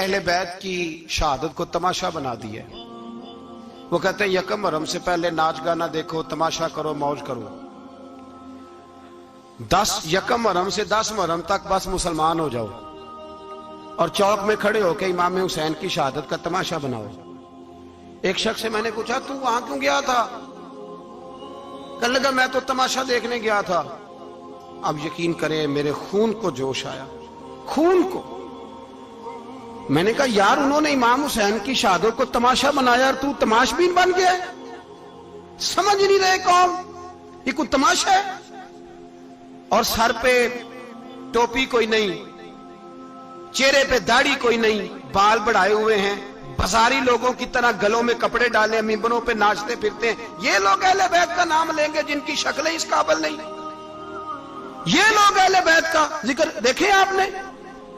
اہل بیت کی شہادت کو تماشا بنا دیا ہے۔ وہ کہتے ہیں یکم محرم سے پہلے ناچ گانا دیکھو، تماشا کرو، موج کرو۔ 10 یکم محرم سے 10 محرم تک بس مسلمان ہو جاؤ اور چوک میں کھڑے ہو کے امام حسین کی شہادت کا تماشا بناؤ۔ ایک شخص سے میں نے پوچھا تو وہاں کیوں گیا تھا؟ کہنے لگا میں تو تماشا دیکھنے گیا تھا۔ اب یقین کریں میرے خون کو جوش آیا، خون کو۔ میں نے کہا یار انہوں نے امام حسین کی شہادت کو تماشا بنایا اور تو تماش بین بن گیا، سمجھ نہیں رہے قوم یہ کوئی تماشا ہے؟ اور سر پہ ٹوپی کوئی نہیں، چہرے پہ داڑھی کوئی نہیں، بال بڑھائے ہوئے ہیں، بازاری لوگوں کی طرح گلوں میں کپڑے ڈالے ممبروں پہ ناچتے پھرتے ہیں۔ یہ لوگ اہل بیت کا نام لیں گے جن کی شکلیں اس قابل نہیں؟ یہ لوگ اہل بیت کا ذکر دیکھیں آپ نے؟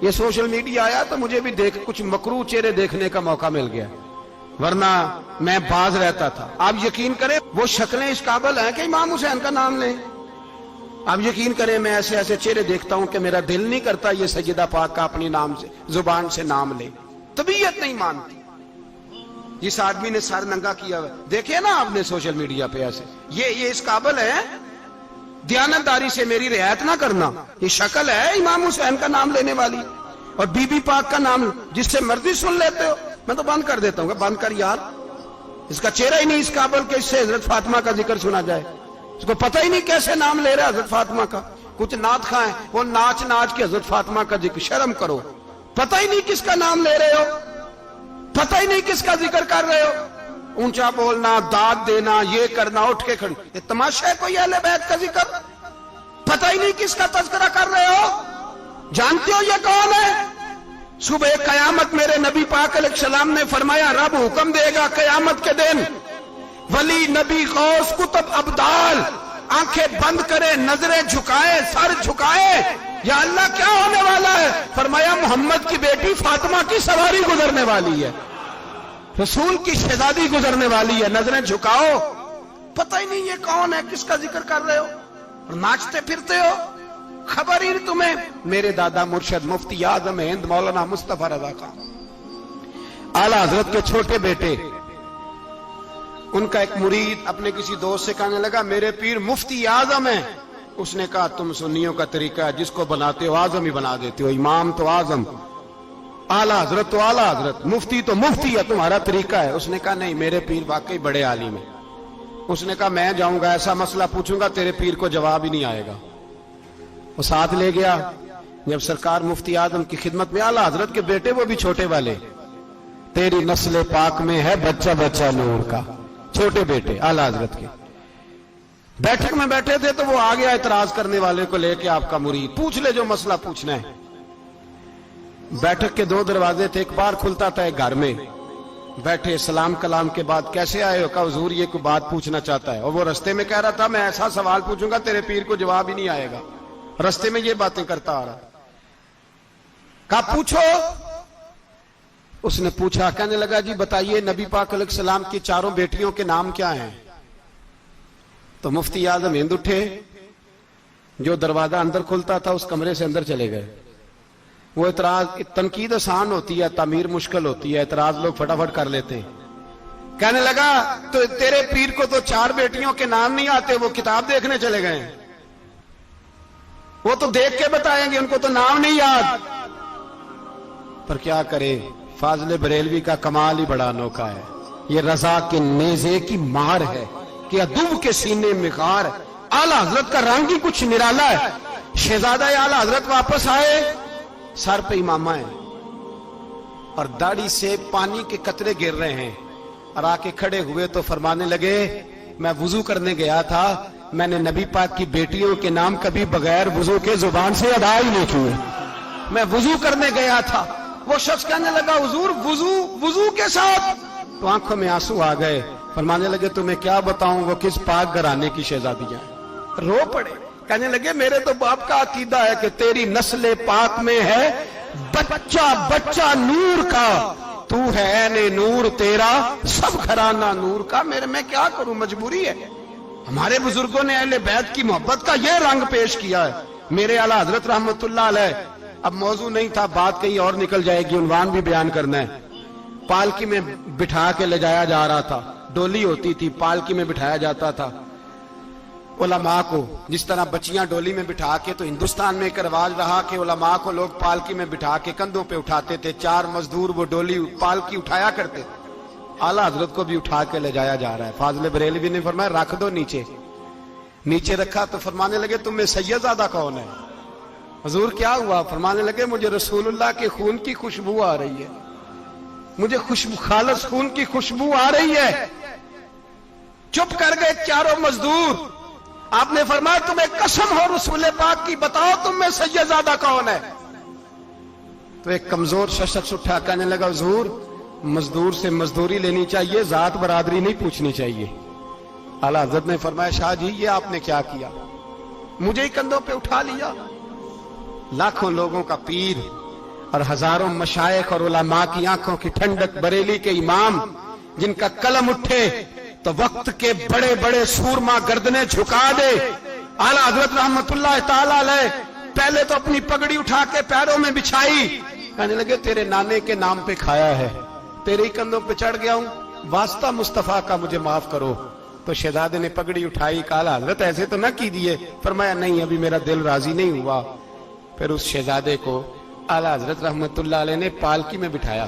یہ سوشل میڈیا آیا تو مجھے بھی کچھ مکروہ چہرے دیکھنے کا موقع مل گیا، ورنہ میں باز رہتا تھا۔ آپ یقین کریں وہ شکلیں اس قابل ہیں کہ امام حسین کا نام لیں؟ آپ یقین کریں میں ایسے ایسے چہرے دیکھتا ہوں کہ میرا دل نہیں کرتا یہ سیدہ پاک کا اپنی نام سے زبان سے نام لے، طبیعت نہیں مانتی۔ جس آدمی نے سر ننگا کیا دیکھے نا آپ نے سوشل میڈیا پہ ایسے، یہ اس قابل ہے دیانتداری سے میری رعایت نہ کرنا؟ یہ شکل ہے امام حسین کا نام لینے والی؟ اور بی بی پاک کا نام جس سے مرضی سن لیتے ہو؟ میں تو بند کر دیتا ہوں کہ بند کر یار، اس کا چہرہ ہی نہیں اس قابل کہ اس سے حضرت فاطمہ کا ذکر سنا جائے۔ اس کو پتہ ہی نہیں کیسے نام لے رہا حضرت فاطمہ کا۔ کچھ نعت خواہ ہیں وہ ناچ ناچ کے حضرت فاطمہ کا ذکر، شرم کرو، پتہ ہی نہیں کس کا نام لے رہے ہو، پتہ ہی نہیں کس کا ذکر کر رہے ہو۔ اونچا بولنا، داد دینا، یہ کرنا، اٹھ کے کھڑی، یہ تماشا ہے کوئی اہل بیت کا ذکر؟ پتہ ہی نہیں کس کا تذکرہ کر رہے ہو؟ جانتے ہو یہ کون ہے؟ صبح قیامت میرے نبی پاک علیہ السلام نے فرمایا رب حکم دے گا قیامت کے دن ولی، نبی، غوث، کتب، ابدال آنکھیں بند کرے، نظریں جھکائے، سر جھکائے، یا اللہ کیا ہونے والا ہے؟ فرمایا محمد کی بیٹی فاطمہ کی سواری گزرنے والی ہے، رسول کی شہزادی گزرنے والی ہے، نظریں جھکاؤ۔ پتہ ہی نہیں یہ کون ہے، کس کا ذکر کر رہے ہو اور ناچتے پھرتے ہو، خبر ہی تمہیں۔ میرے دادا مرشد مفتی اعظم ہند مولانا مصطفیٰ رضا خان اعلیٰ حضرت کے چھوٹے بیٹے، ان کا ایک مرید اپنے کسی دوست سے کہنے لگا میرے پیر مفتی اعظم ہیں۔ اس نے کہا تم سنیوں کا طریقہ ہے جس کو بناتے ہو اعظم ہی بنا دیتے ہو، امام تو اعظم، اعلیٰ حضرت تو اعلیٰ حضرت، مفتی تو مفتی ہے، تمہارا طریقہ ہے۔ اس نے کہا نہیں میرے پیر واقعی بڑے عالم ہیں۔ اس نے کہا میں جاؤں گا ایسا مسئلہ پوچھوں گا تیرے پیر کو جواب ہی نہیں آئے گا۔ وہ ساتھ لے گیا، جب سرکار مفتی اعظم کی خدمت میں، اعلیٰ حضرت کے بیٹے وہ بھی چھوٹے والے، تیری نسل پاک میں ہے بچہ بچہ نور کا، چھوٹے بیٹے اعلیٰ حضرت کے بیٹھک میں بیٹھے تھے تو وہ آ گیا اعتراض کرنے والے کو لے کے، آپ کا مرید پوچھ لے جو مسئلہ پوچھنا ہے۔ بیٹھک کے 2 دروازے تھے، ایک بار کھلتا تھا ایک گھر میں، بیٹھے سلام کلام کے بعد کیسے آئے ہو؟ کہا حضور یہ کوئی بات پوچھنا چاہتا ہے، اور وہ رستے میں کہہ رہا تھا میں ایسا سوال پوچھوں گا تیرے پیر کو جواب ہی نہیں آئے گا، رستے میں یہ باتیں کرتا آ رہا۔ کہا پوچھو۔ اس نے پوچھا، کہنے لگا جی بتائیے نبی پاک علیہ السلام کی 4 بیٹیوں کے نام کیا ہیں؟ تو مفتی اعظم ہند اٹھے، جو دروازہ اندر کھلتا تھا اس کمرے سے اندر چلے گئے۔ وہ اعتراض، تنقید آسان ہوتی ہے، تعمیر مشکل ہوتی ہے، اعتراض لوگ فٹافٹ کر لیتے ہیں۔ کہنے لگا تو تیرے پیر کو تو 4 بیٹیوں کے نام نہیں آتے، وہ کتاب دیکھنے چلے گئے ہیں، وہ تو دیکھ کے بتائیں گے، ان کو تو نام نہیں یاد۔ پر کیا کرے، فاضل بریلوی کا کمال ہی بڑا انوکھا ہے، یہ رضا کے نیزے کی مار ہے کہ ادب کے سینے میں غار۔ اعلیٰ حضرت کا رنگ ہی کچھ نرالا ہے۔ شہزادہ اعلیٰ حضرت واپس آئے، سر پہ امامہ ہے اور داڑھی سے پانی کے قطرے گر رہے ہیں، اور آ کے کھڑے ہوئے تو فرمانے لگے میں وضو کرنے گیا تھا، میں نے نبی پاک کی بیٹیوں کے نام کبھی بغیر وضو کے زبان سے ادا ہی نہیں کیے، میں وضو کرنے گیا تھا۔ وہ شخص کہنے لگا حضور وضو کے ساتھ؟ تو آنکھوں میں آنسو آ گئے، فرمانے لگے تمہیں کیا بتاؤں وہ کس پاک گھرانے کی شہزادیاں ہیں۔ رو پڑے، کہنے لگے میرے تو باپ کا عقیدہ ہے کہ تیری نسل پاک میں ہے بچہ بچہ نور کا، تو ہے عین نور تیرا سب گھرانہ نور کا۔ میرے میں کیا کروں، مجبوری ہے۔ ہمارے بزرگوں نے اہل بیت کی محبت کا یہ رنگ پیش کیا ہے۔ میرے اعلیٰ حضرت رحمت اللہ علیہ اب موضوع نہیں تھا, بات کہیں اور نکل جائے گی, عنوان بھی بیان کرنا ہے. پالکی میں بٹھا کے لے جایا جا رہا تھا, ڈولی ہوتی تھی, پالکی میں بٹھایا جاتا تھا علماء کو. جس طرح بچیاں ڈولی میں بٹھا کے, تو ہندوستان میں ایک رواج رہا کہ علماء کو لوگ پالکی میں بٹھا کے کندھوں پہ اٹھاتے تھے. 4 مزدور وہ ڈولی پالکی اٹھایا کرتے تھے. اعلیٰ حضرت کو بھی اٹھا کے لے جایا جا رہا ہے. فاضل بریلوی نے فرمایا رکھ دو نیچے. نیچے رکھا تو فرمانے لگے تم میں سید زادہ کون ہے؟ حضور کیا ہوا؟ فرمانے لگے مجھے رسول اللہ کے خون کی خوشبو آ رہی ہے, مجھے خالص خون کی خوشبو آ رہی ہے. چپ کر گئے چاروں مزدور. آپ نے فرمایا تمہیں قسم ہو رسول پاک کی, بتاؤ تم میں سید زادہ کون ہے؟ تو ایک کمزور شخص اٹھا کہنے لگا حضور مزدور سے مزدوری لینی چاہیے, ذات برادری نہیں پوچھنی چاہیے. اعلیٰ حضرت نے فرمایا شاہ جی یہ آپ نے کیا کیا؟ مجھے ہی کندھوں پہ اٹھا لیا. لاکھوں لوگوں کا پیر اور ہزاروں مشائخ اور علماء کی آنکھوں کی ٹھنڈک, بریلی کے امام جن کا قلم اٹھے تو وقت کے بڑے بڑے سورما گردنیں جھکا دے. اعلیٰ حضرت رحمت اللہ تعالی علیہ پہلے تو اپنی پگڑی اٹھا کے پیروں میں بچھائی, کہنے لگے تیرے نانے کے نام پہ کھایا ہے, تیرے ہی کندھوں پہ چڑھ گیا ہوں, واسطہ مصطفیٰ کا مجھے معاف کرو. تو شہزادے نے پگڑی اٹھائی, کہا حضرت ایسے تو نہ کیجیے. فرمایا نہیں ابھی میرا دل راضی نہیں ہوا. پھر اس شہزادے کو اعلیٰ حضرت رحمت اللہ علیہ نے پالکی میں بٹھایا.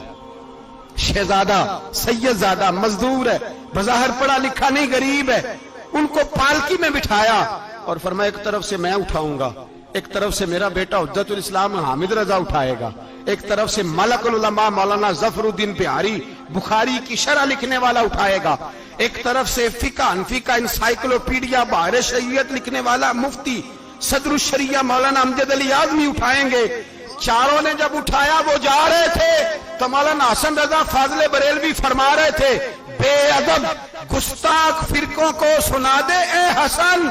شہزادہ سید زادہ مزدور ہے, بظاہر پڑھا لکھا نہیں, غریب ہے, ان کو پالکی میں بٹھایا اور فرمایا ایک طرف سے میں اٹھاؤں گا, ایک طرف سے میرا بیٹا حجت الاسلام حامد رضا اٹھائے گا, ایک طرف سے ملک العلماء مولانا ظفر الدین بہاری بخاری کی شرح لکھنے والا اٹھائے گا, ایک طرف سے فقہ حنفی کا انسائکلوپیڈیا بحر شریعت لکھنے والا مفتی صدر الشریعہ مولانا امجد علی اعظمی اٹھائیں گے. چاروں نے جب اٹھایا وہ جا رہے تھے تو مولانا حسن رضا فاضل بریلوی فرما رہے تھے بے ادب گستاخ فرقوں کو سنا دے اے حسن,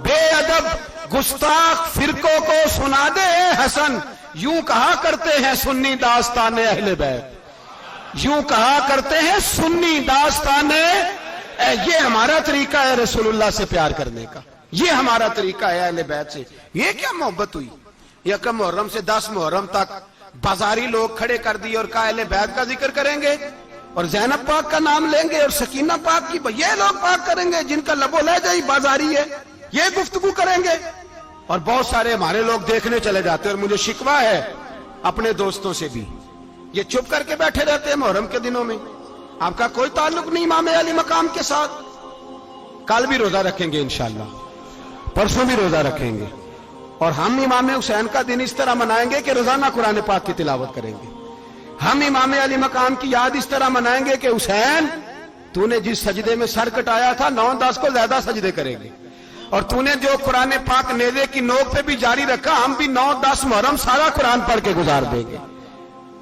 بے ادب گستاخ فرقوں کو سنا دے اے حسن. یوں کہا کرتے ہیں سنی داستان اہل بیت, یوں کہا کرتے ہیں سنی داستان. یہ ہمارا طریقہ ہے رسول اللہ سے پیار کرنے کا, یہ ہمارا طریقہ ہے اہل بیت سے. یہ کیا محبت ہوئی؟ یکم محرم سے 10 محرم تک بازاری لوگ کھڑے کر دیے اور کہا اہل بیت کا ذکر کریں گے اور زینب پاک کا نام لیں گے اور سکینہ پاک کی, یہ لوگ پاک کریں گے جن کا لب و لہجہ ہی بازاری ہے, یہ گفتگو کریں گے. اور بہت سارے ہمارے لوگ دیکھنے چلے جاتے ہیں, اور مجھے شکوہ ہے اپنے دوستوں سے بھی, یہ چپ کر کے بیٹھے رہتے ہیں محرم کے دنوں میں. آپ کا کوئی تعلق نہیں امام علی مقام کے ساتھ. کل بھی روزہ رکھیں گے انشاءاللہ, پرسوں بھی روزہ رکھیں گے, اور ہم امام حسین کا دن اس طرح منائیں گے کہ روزانہ قرآن پاک کی تلاوت کریں گے. ہم امام علی مقام کی یاد اس طرح منائیں گے کہ حسین تو نے جس سجدے میں سر کٹایا تھا 9-10 کو زیادہ سجدے کریں گے, اور تو نے جو قرآن پاک نیزے کی نوک پہ بھی جاری رکھا, ہم بھی 9-10 محرم سارا قرآن پڑھ کے گزار دیں گے.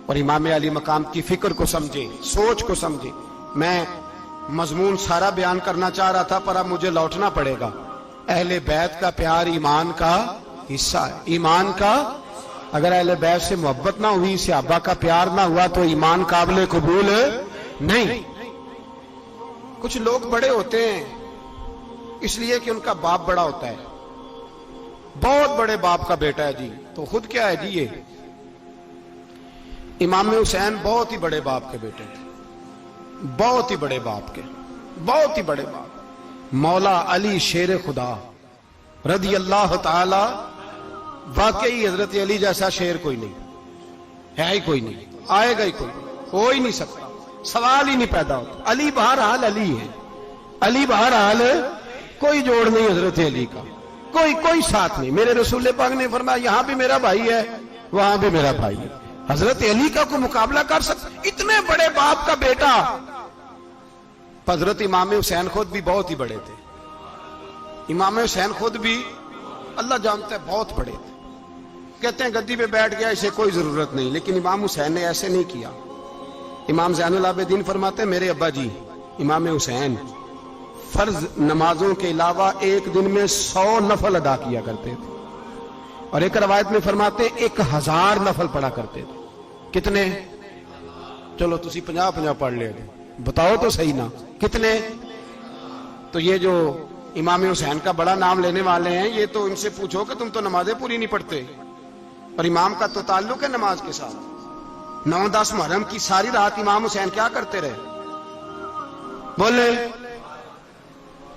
اور امام علی مقام کی فکر کو سمجھیں, سوچ کو سمجھیں. میں مضمون سارا بیان کرنا چاہ رہا تھا پر اب مجھے لوٹنا پڑے گا. اہل بیت کا پیار ایمان کا حصہ ہے, ایمان کا. اگر اہل بیت سے محبت نہ ہوئی, صحابہ کا پیار نہ ہوا تو ایمان قابل قبول نہیں. کچھ لوگ بڑے ہوتے ہیں اس لیے کہ ان کا باپ بڑا ہوتا ہے, بہت بڑے باپ کا بیٹا ہے جی, تو خود کیا ہے جی. یہ امام حسین بہت ہی بڑے باپ کے بیٹے تھے, بہت ہی بڑے باپ کے, بہت ہی بڑے باپ. مولا علی شیر خدا رضی اللہ تعالی, واقعی حضرت علی جیسا شیر کوئی نہیں ہے, ہی کوئی نہیں, آئے گا ہی کوئی نہیں, ہو ہی نہیں سکتا, سوال ہی نہیں پیدا ہوتا. علی بہرحال علی ہے, علی بہرحال کوئی جوڑ نہیں حضرت علی کا, کوئی ساتھ نہیں. میرے رسول پاک نے فرمایا یہاں بھی میرا بھائی ہے وہاں بھی میرا بھائی ہے. حضرت علی کا کوئی مقابلہ کر سکتا؟ اتنے بڑے باپ کا بیٹا. حضرت امام حسین خود بھی بہت ہی بڑے تھے, امام حسین خود بھی اللہ جانتا ہے بہت بڑے تھے. کہتے ہیں گدی پہ بیٹھ گیا اسے کوئی ضرورت نہیں, لیکن امام حسین نے ایسے نہیں کیا. امام زین العابدین فرماتے ہیں میرے ابا جی امام حسین فرض نمازوں کے علاوہ ایک دن میں 100 نفل ادا کیا کرتے تھے, اور ایک روایت میں فرماتے 1000 نفل پڑھا کرتے تھے. کتنے؟ چلو تسی 50 پڑھ لے, بتاؤ تو صحیح نا کتنے. تو یہ جو امام حسین کا بڑا نام لینے والے ہیں, یہ تو ان سے پوچھو کہ تم تو نمازیں پوری نہیں پڑھتے, اور امام کا تو تعلق ہے نماز کے ساتھ۔ 9-10 محرم کی ساری رات امام حسین کیا کرتے رہے؟ بولے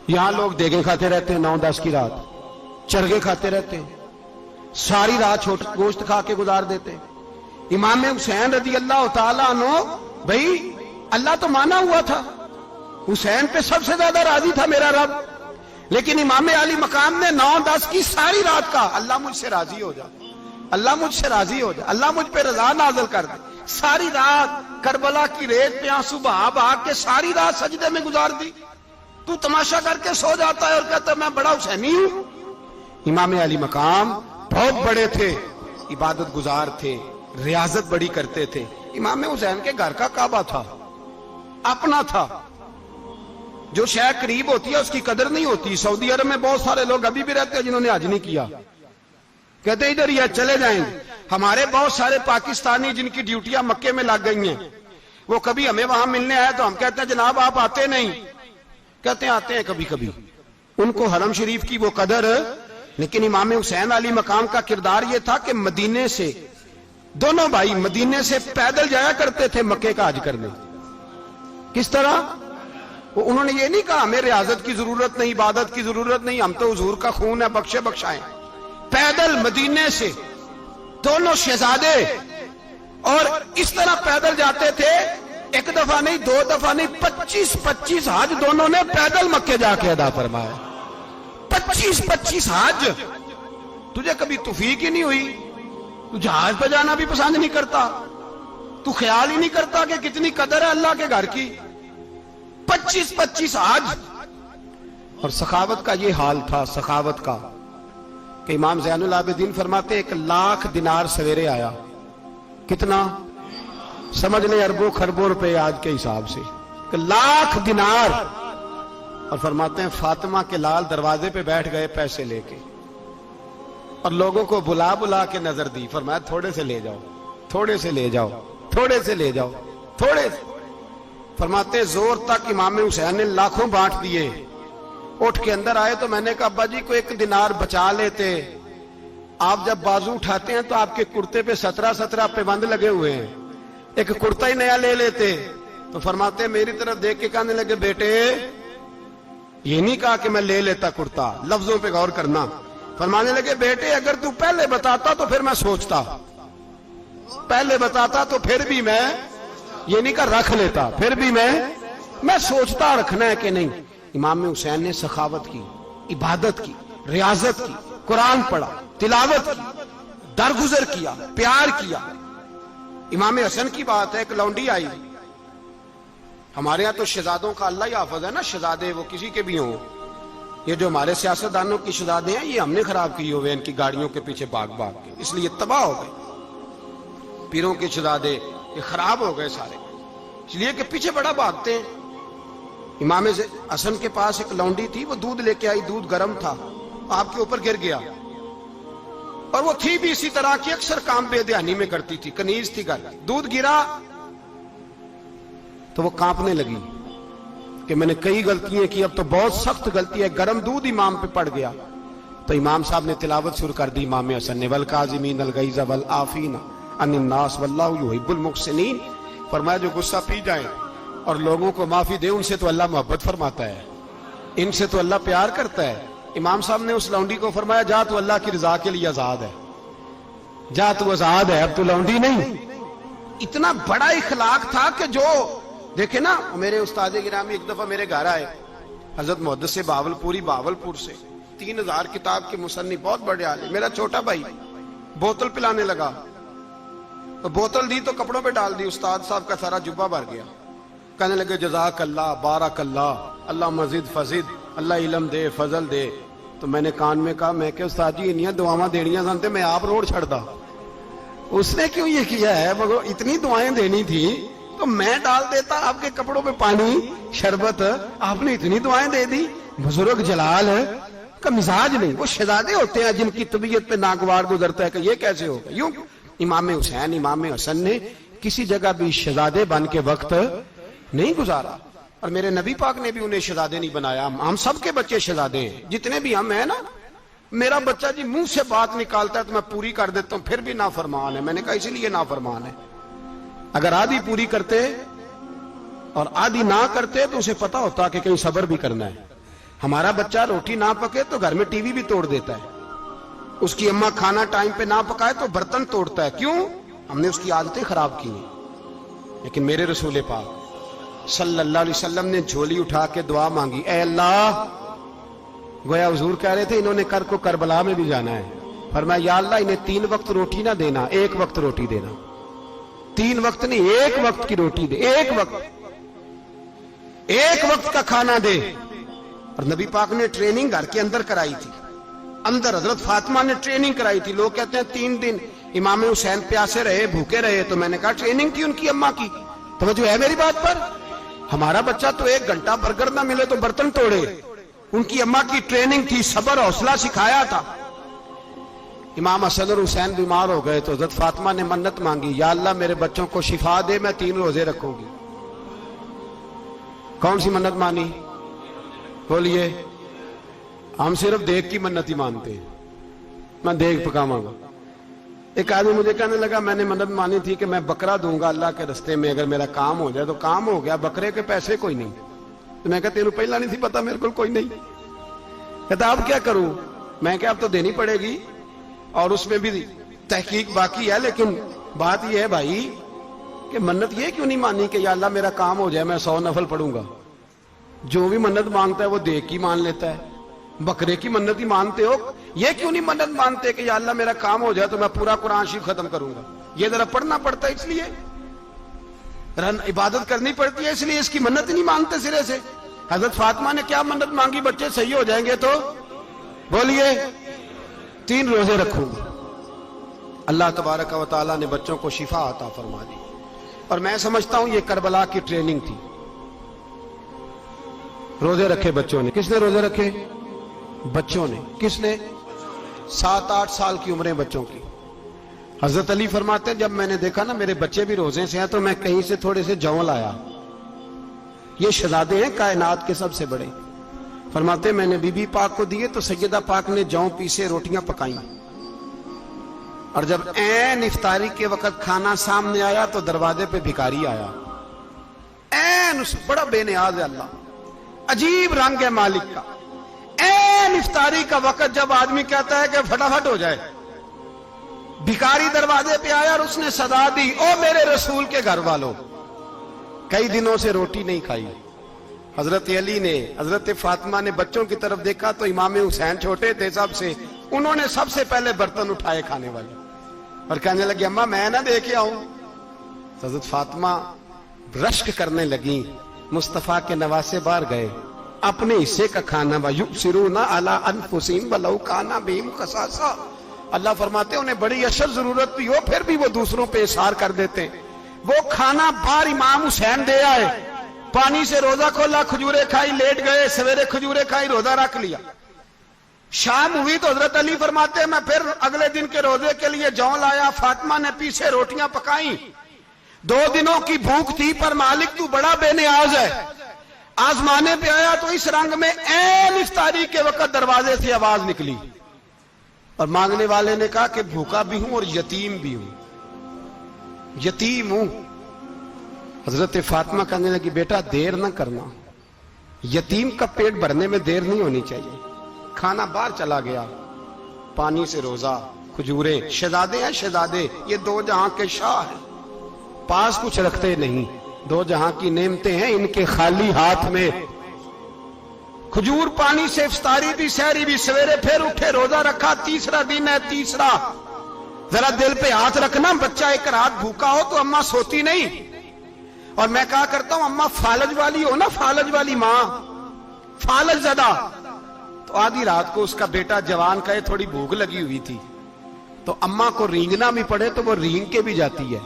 یہاں لوگ دیگیں کھاتے رہتے ہیں 9-10 کی رات، چرگے کھاتے رہتے ہیں، ساری رات چھوٹا گوشت کھا کے گزار دیتے ہیں۔ امام حسین رضی اللہ تعالیٰ عنہ، بھائی اللہ تو مانا ہوا تھا، حسین پہ سب سے زیادہ راضی تھا میرا رب، لیکن امام علی مقام نے 9-10 کی ساری رات کا اللہ مجھ سے راضی ہو جا، اللہ مجھ سے راضی ہو جا، اللہ مجھ پہ رضا نازل کر دے۔ ساری رات کربلا کی ریت پہ آنسو بہا بہا کے ساری رات سجدے میں گزار دی، تو تماشا کر کے سو جاتا ہے اور کہتا ہے میں بڑا حسینی ہوں۔ امام علی مقام بہت بڑے تھے، عبادت گزار تھے، ریاضت بڑی کرتے تھے۔ امام حسین کے گھر کا کعبہ تھا، اپنا تھا، جو شے قریب ہوتی ہے اس کی قدر نہیں ہوتی۔ سعودی عرب میں بہت سارے لوگ ابھی بھی رہتے ہیں جنہوں نے حج نہیں کیا، کہتے ادھر ہی چلے جائیں گے۔ ہمارے بہت سارے پاکستانی جن کی ڈیوٹیاں مکے میں لگ گئی ہیں، وہ کبھی ہمیں وہاں ملنے آئے تو ہم کہتے ہیں جناب آپ آتے نہیں، کہتے ہیں آتے ہیں کبھی کبھی۔ ان کو حرم شریف کی وہ قدر، لیکن امام حسین علی مقام کا کردار یہ تھا کہ مدینے سے دونوں بھائی مدینے سے پیدل جایا کرتے تھے مکے کا حج کرنے۔ کس طرح؟ انہوں نے یہ نہیں کہا ہمیں ریاضت کی ضرورت نہیں، عبادت کی ضرورت نہیں، ہم تو حضور کا خون ہے بخشے بخشائیں۔ پیدل مدینے سے دونوں شہزادے، اور اس طرح پیدل جاتے تھے، ایک دفعہ نہیں، 2 دفعہ نہیں، 25 حج دونوں نے پیدل مکے جا کے ادا فرمایا۔ 25 حج۔ تجھے کبھی توفیق ہی نہیں ہوئی؟ تو جہاز پہ جانا بھی پسند نہیں کرتا، تو خیال ہی نہیں کرتا کہ کتنی قدر ہے اللہ کے گھر کی۔ 25 حج۔ اور سخاوت کا یہ حال تھا، سخاوت کا، کہ امام زین العابدین فرماتے 1,00,000 دینار سویرے آیا۔ کتنا؟ سمجھ لیں اربوں خربوں روپے آج کے حساب سے، 1,00,000 دینار۔ اور فرماتے ہیں فاطمہ کے لال دروازے پہ بیٹھ گئے پیسے لے کے، اور لوگوں کو بلا بلا کے نظر دی، فرمایا تھوڑے سے لے جاؤ، تھوڑے سے لے جاؤ، تھوڑے سے لے جاؤ، تھوڑے سے۔ فرماتے زور تک امام حسین نے لاکھوں بانٹ دیے۔ اٹھ کے اندر آئے تو میں نے کہا ابا جی کو 1 دینار بچا لیتے، آپ جب بازو اٹھاتے ہیں تو آپ کے کرتے پہ 17 پہ بند لگے ہوئے ہیں، ایک کرتا ہی نیا لے لیتے۔ تو فرماتے میری طرف دیکھ کے کہنے لگے بیٹے یہ نہیں کہا کہ میں لے لیتا کرتا، لفظوں پہ غور کرنا۔ فرمانے لگے بیٹے اگر تو پہلے بتاتا تو پھر میں سوچتا، پہلے بتاتا تو پھر بھی میں یہ نہیں کہا رکھ لیتا، پھر بھی میں سوچتا رکھنا ہے کہ نہیں۔ امام حسین نے سخاوت کی، عبادت کی، ریاضت کی، قرآن پڑھا، تلاوت کی، درگزر کیا، پیار کیا۔ امام حسن کی بات ہے، ایک لونڈی آئی، ہمارے ہاں تو شہزادوں کا اللہ ہی حافظ ہے نا، شہزادے وہ کسی کے بھی ہوں، یہ جو ہمارے سیاستدانوں کی شہزادے ہیں یہ ہم نے خراب کیے ہوئے ان کی گاڑیوں کے پیچھے بھاگ بھاگ کے، اس لیے تباہ ہو گئے۔ پیروں کے شہزادے یہ خراب ہو گئے سارے، اس لیے کہ پیچھے بڑا بھاگتے ہیں۔ امام حسن کے پاس ایک لونڈی تھی، وہ دودھ لے کے آئی، دودھ گرم تھا، آپ کے اوپر گر گیا، اور وہ تھی بھی اسی طرح کی، اکثر کام بے دھیانی میں کرتی تھی، کنیز تھی گھر، دودھ گرا تو وہ کانپنے لگی کہ میں نے کئی غلطیاں کی، اب تو بہت سخت غلطی ہے، گرم دودھ امام پہ پڑ گیا۔ تو امام صاحب نے تلاوت شروع کر دی، امام حسن نے والکاظمین الغیظ والعافین عن الناس واللہ یحب المحسنین۔ فرمایا جو غصہ پی جائیں اور لوگوں کو معافی دے، ان سے تو اللہ محبت فرماتا ہے، ان سے تو اللہ پیار کرتا ہے۔ امام صاحب نے اس لونڈی کو فرمایا جا تو اللہ کی رضا کے لیے آزاد ہے، جا تو آزاد ہے، اب تو لونڈی نہیں۔ اتنا بڑا اخلاق تھا کہ جو دیکھیں نا، میرے استاد گرامی ایک دفعہ میرے گھر آئے، حضرت محدث بہاولپوری، بہاولپور سے، 3000 کتاب کے مصنف، بہت بڑے عالم، میرا چھوٹا بھائی بوتل پلانے لگا، تو بوتل دی تو کپڑوں پہ ڈال دی، استاد صاحب کا سارا جبہ بھر گیا، کہنے لگے جزاک اللہ، بارک اللہ، اللہ مزید فزید، اللہ علم دے، فضل دے۔ تو میں نے کان میں کہا، میں کہ استاد جی انیاں دعاواں دینیاں سنتے میں آپ روڑ چھڑ دا، اس نے کیوں یہ کیا ہے؟ مگر اتنی دعائیں دینی تھی تو میں ڈال دیتا آپ کے کپڑوں پہ پانی شربت، آپ نے اتنی دعائیں دے دی۔ بزرگ جلال کا مزاج نہیں، وہ شہزادے ہوتے ہیں جن کی طبیعت پہ ناگوار گزرتا ہے کہ یہ کیسے ہوگا۔ یوں امام حسین، امام حسن نے کسی جگہ بھی شہزادے بن کے وقت نہیں گزارا، اور میرے نبی پاک نے بھی انہیں شہزادے نہیں بنایا۔ ہم سب کے بچے شہزادے ہیں، جتنے بھی ہم ہیں نا، میرا بچہ جی منہ سے بات نکالتا ہے تو میں پوری کر دیتا ہوں، پھر بھی نافرمان ہے۔ میں نے کہا اسی لیے نافرمان ہے، اگر آدھی پوری کرتے اور آدھی نہ کرتے تو اسے پتا ہوتا کہ کہیں صبر بھی کرنا ہے۔ ہمارا بچہ روٹی نہ پکے تو گھر میں ٹی وی بھی توڑ دیتا ہے، اس کی اماں کھانا ٹائم پہ نہ پکائے تو برتن توڑتا ہے۔ کیوں؟ ہم نے اس کی عادتیں خراب کی ہیں۔ لیکن میرے رسول پاک صلی اللہ علیہ وسلم نے جھولی اٹھا کے دعا مانگی، اے اللہ، گویا حضور کہہ رہے تھے انہوں نے کر کو کربلا میں بھی جانا ہے، فرمایا یا اللہ انہیں 3 وقت روٹی نہ دینا، 1 وقت روٹی دینا۔ 3 وقت نہیں، 1 وقت کی روٹی دے، 1 وقت کا کھانا دے۔ اور نبی پاک نے ٹریننگ گھر کے اندر کرائی تھی، اندر حضرت فاطمہ نے ٹریننگ کرائی تھی۔ لوگ کہتے ہیں 3 دن امام حسین پیاسے رہے، بھوکے رہے، تو میں نے کہا ٹریننگ تھی ان کی اماں کی۔ توجہ ہے میری بات پر؟ ہمارا بچہ تو 1 گھنٹہ برگر نہ ملے تو برتن توڑے، ان کی اماں کی ٹریننگ تھی، صبر حوصلہ سکھایا تھا۔ امام حسن اور حسین بیمار ہو گئے تو حضرت فاطمہ نے منت مانگی، یا اللہ میرے بچوں کو شفا دے، میں 3 روزے رکھوں گی۔ کون سی منت مانی؟ بولیے۔ ہم صرف دیکھ کی منت ہی مانتے ہیں، میں دیکھ پکاواں گا۔ ایک آدمی مجھے کہنے لگا میں نے منت مانی تھی کہ میں بکرا دوں گا اللہ کے رستے میں، اگر میرا کام ہو جائے تو کام ہو گیا، بکرے کے پیسے کوئی نہیں۔ تو میں کہا تیرے پہلا نہیں تھی پتا، میرے کو کوئی نہیں۔ کہتا اب کیا کروں؟ میں کہا اب تو دینی پڑے گی، اور اس میں بھی تحقیق باقی ہے، لیکن بات یہ ہے بھائی کہ منت یہ کیوں نہیں مانی کہ یا اللہ میرا کام ہو جائے میں 100 نفل پڑھوں گا؟ جو بھی منت مانگتا ہے وہ دیکھ کی مان لیتا ہے، بکرے کی منت ہی مانتے ہو، یہ کیوں نہیں منت مانتے کہ یا اللہ میرا کام ہو جائے تو میں پورا قرآن شریف ختم کروں گا؟ یہ ذرا پڑھنا پڑتا ہے، اس لیے عبادت کرنی پڑتی ہے، اس لیے اس کی منت ہی نہیں مانتے سرے سے۔ حضرت فاطمہ نے کیا منت مانگی؟ بچے صحیح ہو جائیں گے تو بولیے 3 روزے رکھوں گی۔ اللہ تبارک و تعالیٰ نے بچوں کو شفا عطا فرما دی، اور میں سمجھتا ہوں یہ کربلا کی ٹریننگ تھی۔ روزے رکھے بچوں نے۔ کس نے روزے رکھے؟ بچوں نے۔ کس نے؟ 7-8 سال کی عمریں بچوں کی۔ حضرت علی فرماتے ہیں جب میں نے دیکھا نا میرے بچے بھی روزے سے ہیں تو میں کہیں سے تھوڑے سے جوں لایا، یہ شہزادے ہیں کائنات کے سب سے بڑے۔ فرماتے ہیں میں نے بی بی پاک کو دیے تو سیدہ پاک نے جوں پیسے روٹیاں پکائیں، اور جب عین افطاری کے وقت کھانا سامنے آیا تو دروازے پہ بھکاری آیا، عین اس بڑا بے نیاز ہے اللہ، عجیب رنگ ہے مالک کا۔ عین افطاری کا وقت جب آدمی کہتا ہے کہ فٹافٹ ہو جائے، بھکاری دروازے پہ آیا اور اس نے صدا دی، او میرے رسول کے گھر والوں، کئی دنوں سے روٹی نہیں کھائی۔ حضرت علی نے، حضرت فاطمہ نے بچوں کی طرف دیکھا تو امام حسین چھوٹے تھے سب سے، انہوں نے سب سے پہلے برتن اٹھائے کھانے والے، اور کہنے لگے اماں میں نہ دے کے آؤں؟ حضرت فاطمہ رشک کرنے لگیں، مصطفیٰ کے نواسے باہر گئے، اپنے حصے کا کھانا وَيُؤْثِرُونَ عَلَىٰ أَنفُسِهِمْ وَلَوْ كَانَ بِهِمْ خَصَاصَةٌ، اللہ فرماتے ہیں انہیں بڑی اشد ضرورت بھی ہو پھر بھی وہ دوسروں پہ اثار کر دیتے ہیں۔ وہ کھانا باہر امام حسین دے آئے، پانی سے روزہ کھولا، کھجورے کھائی، لیٹ گئے، سویرے کھجورے کھائی، روزہ رکھ لیا۔ شام ہوئی تو حضرت علی فرماتے ہیں میں پھر اگلے دن کے روزے کے لیے جوں لایا، فاطمہ نے پیچھے روٹیاں پکائیں۔ 2 دنوں کی بھوک تھی پر مالک تو بڑا بے نیاز ہے، آزمانے پہ آیا تو اس رنگ میں عین افطاری کے وقت دروازے سے آواز نکلی، اور مانگنے والے نے کہا کہ بھوکا بھی ہوں اور یتیم بھی ہوں، یتیم ہوں۔ حضرت فاطمہ کہنے لگی بیٹا دیر نہ کرنا، یتیم کا پیٹ بھرنے میں دیر نہیں ہونی چاہیے۔ کھانا باہر چلا گیا، پانی سے روزہ، کھجورے، شہزادے ہیں شہزادے، یہ 2 جہاں کے شاہ ہیں، پاس کچھ رکھتے نہیں، 2 جہاں کی نعمتیں ہیں ان کے خالی ہاتھ میں۔ کھجور پانی سے افطاری بھی، سحری بھی، سویرے پھر اٹھے، روزہ رکھا، تیسرا دن ہے، تیسرا۔ ذرا دل پہ ہاتھ رکھنا، بچہ ایک رات بھوکا ہو تو اماں سوتی نہیں، اور میں کہا کرتا ہوں اماں فالج والی ہو نا، فالج والی ماں، فالج زدہ، تو آدھی رات کو اس کا بیٹا جوان کہے تھوڑی بھوک لگی ہوئی تھی، تو اماں کو رینگنا بھی پڑے تو وہ رینگ کے بھی جاتی ہے،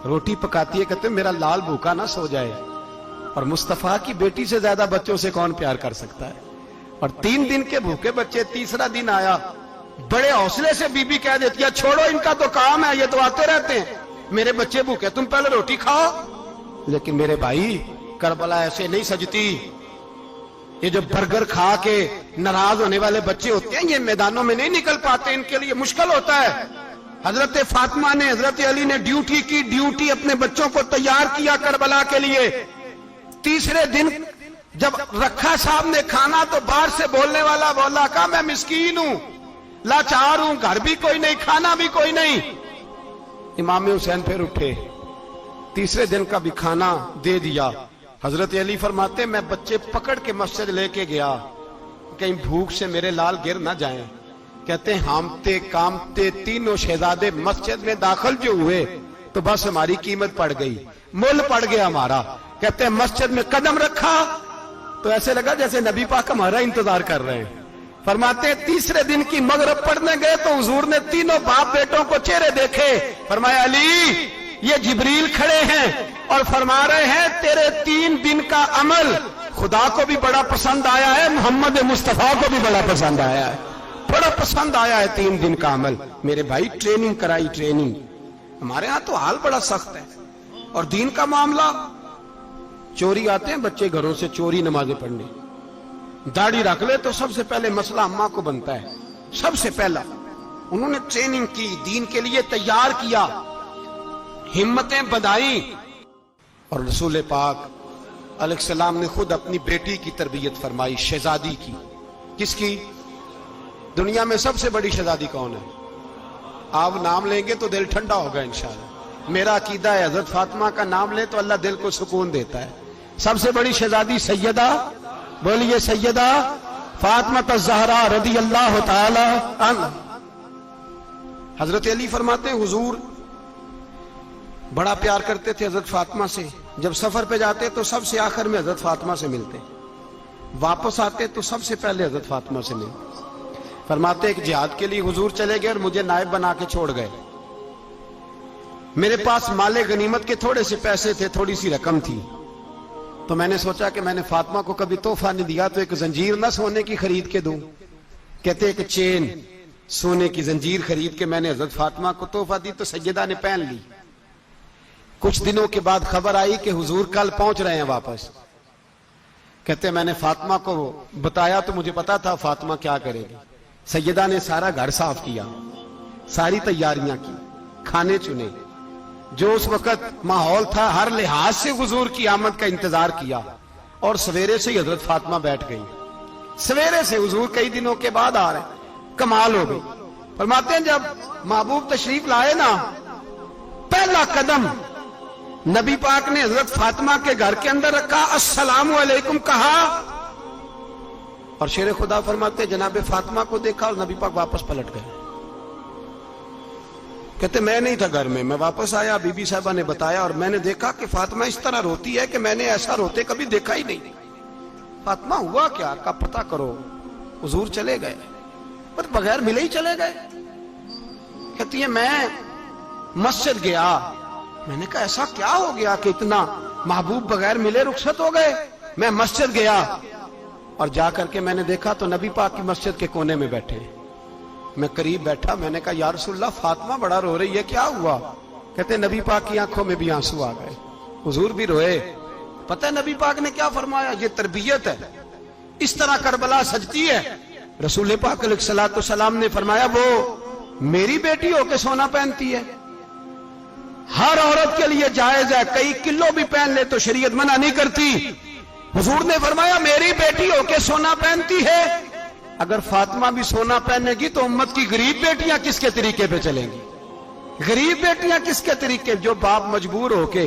روٹی پکاتی ہے، کہتے ہیں میرا لال بھوکا نہ سو جائے۔ اور مصطفیٰ کی بیٹی سے زیادہ بچوں سے کون پیار کر سکتا ہے؟ اور 3 دن کے بھوکے بچے، تیسرا دن آیا، بڑے حوصلے سے بی بی کہہ دیتی ہے چھوڑو ان کا تو کام ہے، یہ تو آتے رہتے ہیں، میرے بچے بھوکے تم پہلے روٹی کھاؤ۔ لیکن میرے بھائی کربلا ایسے نہیں سجتی، یہ جو برگر کھا کے ناراض ہونے والے بچے ہوتے ہیں، یہ میدانوں میں نہیں نکل پاتے، ان کے لیے مشکل ہوتا ہے۔ حضرت فاطمہ نے، حضرت علی نے ڈیوٹی کی، ڈیوٹی اپنے بچوں کو تیار کیا کربلا کے لیے۔ تیسرے دن جب رکھا صاحب نے کھانا تو باہر سے بولنے والا بولا کہا میں مسکین ہوں، لاچار ہوں، گھر بھی کوئی نہیں، کھانا بھی کوئی نہیں۔ امام حسین پھر اٹھے، تیسرے دن کا بھی کھانا دے دیا۔ حضرت علی فرماتے میں بچے پکڑ کے مسجد لے کے گیا، کہیں بھوک سے میرے لال گر نہ جائیں۔ کہتے ہیں ہامتے کامتے تینوں شہزادے مسجد میں داخل جو ہوئے تو بس ہماری قیمت پڑ گئی، مول پڑ گیا ہمارا۔ کہتے ہیں مسجد میں قدم رکھا تو ایسے لگا جیسے نبی پاک ہمارا انتظار کر رہے ہیں۔ فرماتے ہیں تیسرے دن کی مغرب پڑھنے گئے تو حضور نے تینوں باپ بیٹوں کو چہرے دیکھے، فرمایا علی یہ جبریل کھڑے ہیں اور فرما رہے ہیں تیرے 3 دن کا عمل خدا کو بھی بڑا پسند آیا ہے، محمد مصطفیٰ کو بھی بڑا پسند آیا ہے، بڑا پسند آیا ہے 3 دن کا عمل۔ میرے بھائی ٹریننگ کرائی، ٹریننگ۔ ہمارے ہاں تو حال بڑا سخت ہے، اور دین کا معاملہ، چوری آتے ہیں بچے گھروں سے چوری نمازیں پڑھنے، داڑھی رکھ لے تو سب سے پہلے مسئلہ اماں کو بنتا ہے، سب سے پہلا۔ انہوں نے ٹریننگ کی، دین کے لیے تیار کیا، ہمتیں بدھائیں، اور رسول پاک علیہ السلام نے خود اپنی بیٹی کی تربیت فرمائی، شہزادی کی۔ کس کی؟ دنیا میں سب سے بڑی شہزادی کون ہے؟ آپ نام لیں گے تو دل ٹھنڈا ہوگا انشاءاللہ۔ میرا عقیدہ ہے حضرت فاطمہ کا نام لے تو اللہ دل کو سکون دیتا ہے۔ سب سے بڑی شہزادی سیدہ، بولیے سیدہ فاطمہ الزہرا رضی اللہ تعالی عنہ۔ حضرت علی فرماتے ہیں حضور بڑا پیار کرتے تھے حضرت فاطمہ سے، جب سفر پہ جاتے تو سب سے آخر میں حضرت فاطمہ سے ملتے، واپس آتے تو سب سے پہلے حضرت فاطمہ سے ملتے۔ فرماتے ایک جہاد کے لیے حضور چلے گئے اور مجھے نائب بنا کے چھوڑ گئے، میرے پاس مال غنیمت کے تھوڑے سے پیسے تھے، تھوڑی سی رقم تھی، تو میں نے سوچا کہ میں نے فاطمہ کو کبھی تحفہ نہیں دیا تو ایک زنجیر نہ سونے کی خرید کے دوں۔ کہتے ایک چین سونے کی زنجیر خرید کے میں نے حضرت فاطمہ کو تحفہ دی تو سیدہ نے پہن لی۔ کچھ دنوں کے بعد خبر آئی کہ حضور کل پہنچ رہے ہیں واپس۔ کہتے میں نے فاطمہ کو بتایا تو مجھے پتا تھا فاطمہ کیا کرے گی۔ سیدہ نے سارا گھر صاف کیا، ساری تیاریاں کی، کھانے چنے، جو اس وقت ماحول تھا ہر لحاظ سے حضور کی آمد کا انتظار کیا، اور سویرے سے ہی حضرت فاطمہ بیٹھ گئی۔ سویرے سے حضور کئی دنوں کے بعد آ رہے ہیں، کمال ہو گئی۔ فرماتے ہیں جب محبوب تشریف لائے نا، پہلا قدم نبی پاک نے حضرت فاطمہ کے گھر کے اندر رکھا، السلام علیکم کہا، اور شیر خدا فرماتے جناب فاطمہ کو دیکھا اور نبی پاک واپس پلٹ گئے۔ کہتے میں نہیں تھا گھر میں واپس آیا، بی بی صاحبہ نے بتایا اور میں نے دیکھا کہ فاطمہ اس طرح روتی ہے کہ میں نے ایسا روتے کبھی دیکھا ہی نہیں۔ فاطمہ ہوا کیا کا پتہ کرو۔ حضور چلے گئے پر بغیر ملے ہی چلے گئے۔ کہتی ہے میں مسجد گیا، میں نے کہا ایسا کیا ہو گیا کہ اتنا محبوب بغیر ملے رخصت ہو گئے؟ میں مسجد گیا اور جا کر کے میں نے دیکھا تو نبی پاک کی مسجد کے کونے میں بیٹھے۔ میں قریب بیٹھا، میں نے کہا یا رسول اللہ فاطمہ بڑا رو رہی ہے، کیا ہوا؟ کہتے نبی پاک کی آنکھوں میں بھی آنسو آ گئے، حضور بھی روئے۔ پتہ ہے نبی پاک نے کیا فرمایا؟ یہ تربیت ہے، اس طرح کربلا سجتی ہے۔ رسول پاک علیہ الصلوۃ والسلام نے فرمایا وہ میری بیٹی ہو کے سونا پہنتی ہے، ہر عورت کے لیے جائز ہے، کئی کلو بھی پہن لے تو شریعت منع نہیں کرتی۔ حضور نے فرمایا میری بیٹی ہو کے سونا پہنتی ہے، اگر فاطمہ بھی سونا پہنے گی تو امت کی غریب بیٹیاں کس کے طریقے پہ چلیں گی؟ غریب بیٹیاں کس کے طریقے؟ جو باپ مجبور ہو کے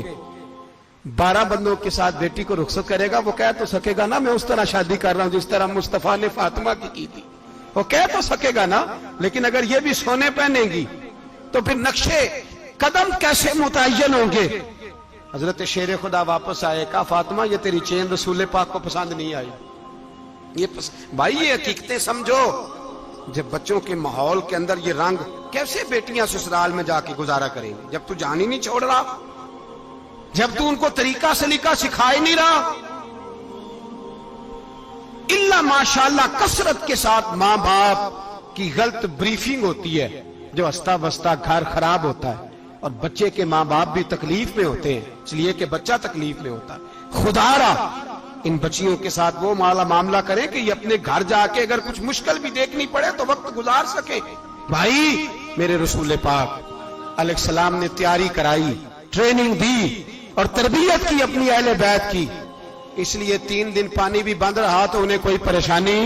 12 بندوں کے ساتھ بیٹی کو رخصت کرے گا وہ کہہ تو سکے گا نا میں اس طرح شادی کر رہا ہوں جس طرح مصطفیٰ نے فاطمہ کی تھی، وہ کہہ تو سکے گا نا، لیکن اگر یہ بھی سونے پہنے گی تو پھر نقشے قدم کیسے متعین ہوں گے؟ حضرت شیر خدا واپس آئے، کہا فاطمہ یہ تیری چین رسول پاک کو پسند نہیں آئی۔ بھائی یہ حقیقتیں سمجھو، جب بچوں کے ماحول کے اندر یہ رنگ، کیسے بیٹیاں سسرال میں جا کے گزارا کریں گی جب تو جان ہی نہیں چھوڑ رہا، جب تو ان کو طریقہ سلیقہ سکھا ہی نہیں رہا؟ الا ماشاءاللہ کثرت کے ساتھ ماں باپ کی غلط بریفنگ ہوتی ہے، جو ہستا بستا گھر خراب ہوتا ہے، اور بچے کے ماں باپ بھی تکلیف میں ہوتے ہیں، اس لیے کہ بچہ تکلیف میں ہوتا ہے۔ خدا را ان بچیوں کے ساتھ وہ معاملہ کریں کہ یہ اپنے گھر جا کے اگر کچھ مشکل بھی دیکھنی پڑے تو وقت گزار سکے. بھائی میرے رسول پاک علیہ السلام نے تیاری کرائی، ٹریننگ دی اور تربیت کی اپنی اہل بیت کی، اس لیے 3 دن پانی بھی بند رہا تو انہیں کوئی پریشانی.